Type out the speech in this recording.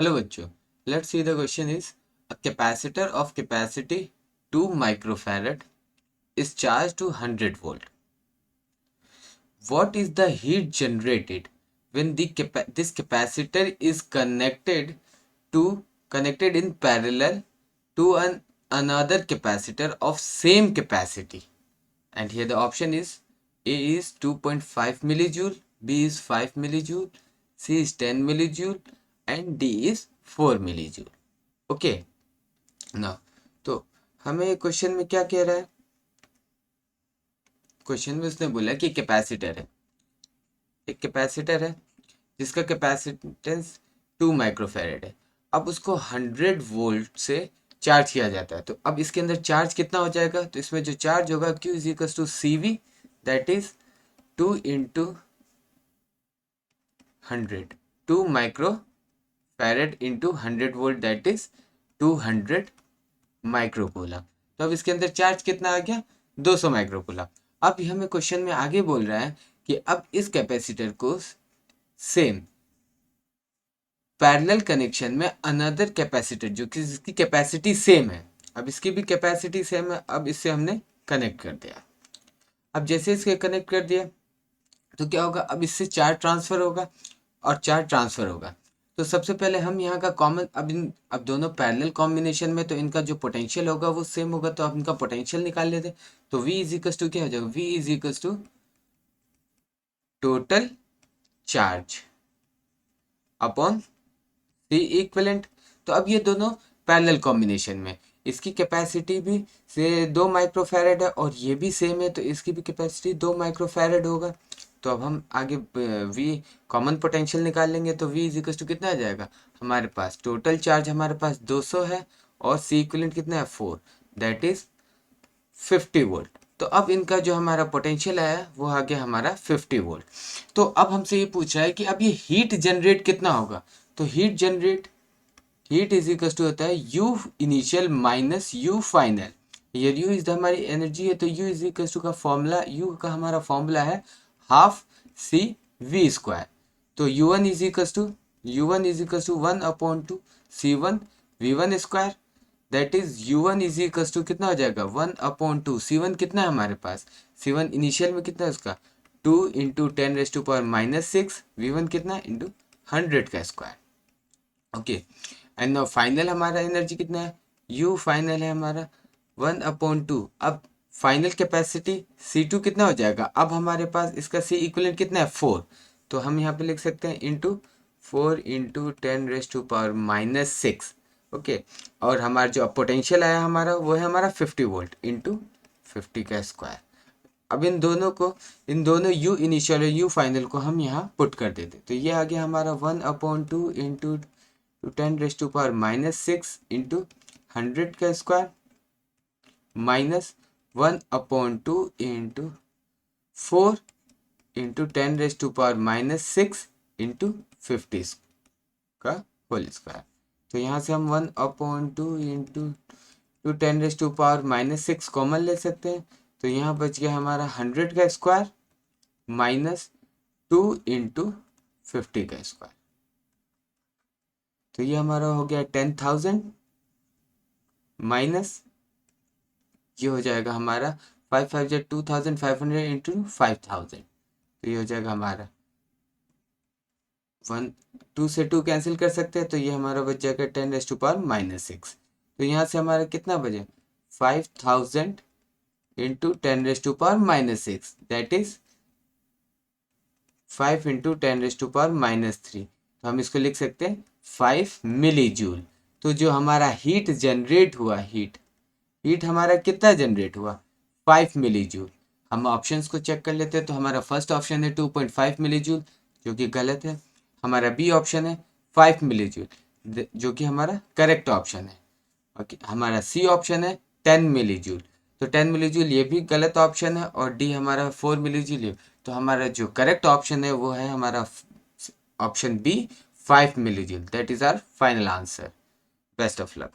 Hello बच्चों, let's see the question is a capacitor of capacity 2 microfarad is charged to 100 volt. What is the heat generated when this capacitor is connected in parallel to another capacitor of same capacity? And here the option is A is 2.5 millijoule, B is 5 millijoule, C is 10 millijoule and D is 4 millijoule. Okay ना, तो हमें question में क्या कह रहा है? Question में उसने बोला कि कैपेसिटर है, एक कैपेसिटर है जिसका कैपेसिटेंस 2 माइक्रोफैरेड है। अब उसको 100 वोल्ट से चार्ज किया जाता है, तो अब इसके अंदर चार्ज कितना हो जाएगा? तो इसमें जो चार्ज होगा Q is equal to CV, that is 2 into 100, 2 microfarad into 100 volt, that is 200 microcoulomb. तो अब इसके अंदर चार्ज कितना आ गया? 200 माइक्रोकूलम। अब हमें क्वेश्चन में आगे बोल रहा है कि अब इस कैपेसिटर को सेम पैरेलल कनेक्शन में अनदर कैपेसिटर जो कि जिसकी कैपेसिटी सेम है, अब इसकी भी कैपेसिटी सेम है, अब इससे हमने कनेक्ट कर दिया। अब जैसे इसके कनेक्ट कर दिया तो क्या होगा? अब इससे चार्ज ट्रांसफर होगा और चार्ज ट्रांसफर होगा। तो सबसे पहले हम यहाँ का कॉमन, अब दोनों पैरेलल कॉम्बिनेशन में तो इनका जो पोटेंशियल होगा वो सेम होगा, तो अब इनका पोटेंशियल निकाल लेते। तो V इज इक्वल टू क्या हो जाएगा? V is equal to total charge upon C equivalent. तो अब ये दोनों पैरेलल कॉम्बिनेशन में, इसकी कैपेसिटी भी से 2 माइक्रोफैरेड है और ये भी सेम है, तो इसकी भी कैपेसिटी 2 माइक्रोफैरेड होगा। तो अब हम आगे V कॉमन पोटेंशियल निकाल लेंगे, तो V इज इक्वल टू कितना आ जाएगा हमारे पास? टोटल चार्ज हमारे पास 200 है और सी इक्विवेलेंट कितना है? 4, दैट इज 50 वोल्ट। तो अब इनका जो हमारा पोटेंशियल आया वो आ गया हमारा 50 वोल्ट। तो अब हमसे ये पूछ रहा है कि अब ये हीट जनरेट कितना होगा? तो हीट इज इक्वल टू होता है U initial minus U final. ये यू इज हमारी एनर्जी है, तो यू इज इक्वल टू का फॉर्मूला, यू का हमारा फॉर्मूला है हाफ सी वी स्क्वायर। तो U one is equal to 1/2 C1 V1 square, that is U1 is equal to कितना हो जाएगा? 1/2 C1 कितना है हमारे पास? C1 इनिशियल में कितना है उसका? 2 इंटू 10⁻⁻6, V1 कितना? इंटू 100 का square. Okay, and now final हमारा एनर्जी कितना है? U फाइनल है हमारा 1/2। अब फाइनल कैपेसिटी C2 कितना हो जाएगा? अब हमारे पास इसका C इक्विवेलेंट कितना है? 4। तो हम यहाँ पे लिख सकते हैं इंटू 4 इंटू 10⁻⁻6। ओके, और हमारा जो पोटेंशियल आया हमारा वो है हमारा 50 वोल्ट इंटू 50 का स्क्वायर। अब इन दोनों यू इनिशियल और यू फाइनल को हम यहाँ पुट कर देते, तो ये आ गया हमारा 1/2 इंटू 10⁻⁻6 इंटू 100 का square minus 1/2 into 4 into 10⁻⁻6 into 50 का होल स्क्वायर। तो यहाँ से हम 1/2 इंटू 10⁻⁻6 कॉमन ले सकते हैं, तो यहाँ बच गया हमारा 100 का स्क्वायर माइनस 2 इंटू 50 का स्क्वायर। तो ये हमारा हो गया 10,000 माइनस ये हो जाएगा हमारा 5 2500 इंटू 5000। तो ये हो जाएगा हमारा 2 से 2 कैंसिल कर सकते हैं, तो ये हमारा बच जाएगा 10⁻⁻6। तो यहाँ से हमारा कितना बचे? 5000 इंटू 10⁻⁻6, दैट इज 5 इंटू 10⁻⁻3। तो हम इसको लिख सकते हैं 5 मिली जूल। तो जो हमारा हीट जनरेट हुआ, हीट हमारा कितना जनरेट हुआ? 5 मिली जूल। हम ऑप्शंस को चेक कर लेते हैं, तो हमारा फर्स्ट ऑप्शन है 2.5 मिली जूल जो कि गलत है। हमारा बी ऑप्शन है 5 मिली जूल जो कि हमारा करेक्ट ऑप्शन है। ओके, हमारा सी ऑप्शन है 10 मिली जूल, तो 10 मिली जूल ये भी गलत ऑप्शन है, और डी हमारा 4 मिली जूल। तो हमारा जो करेक्ट ऑप्शन है वो है हमारा option B 5 millijoule, that is our final answer. Best of luck.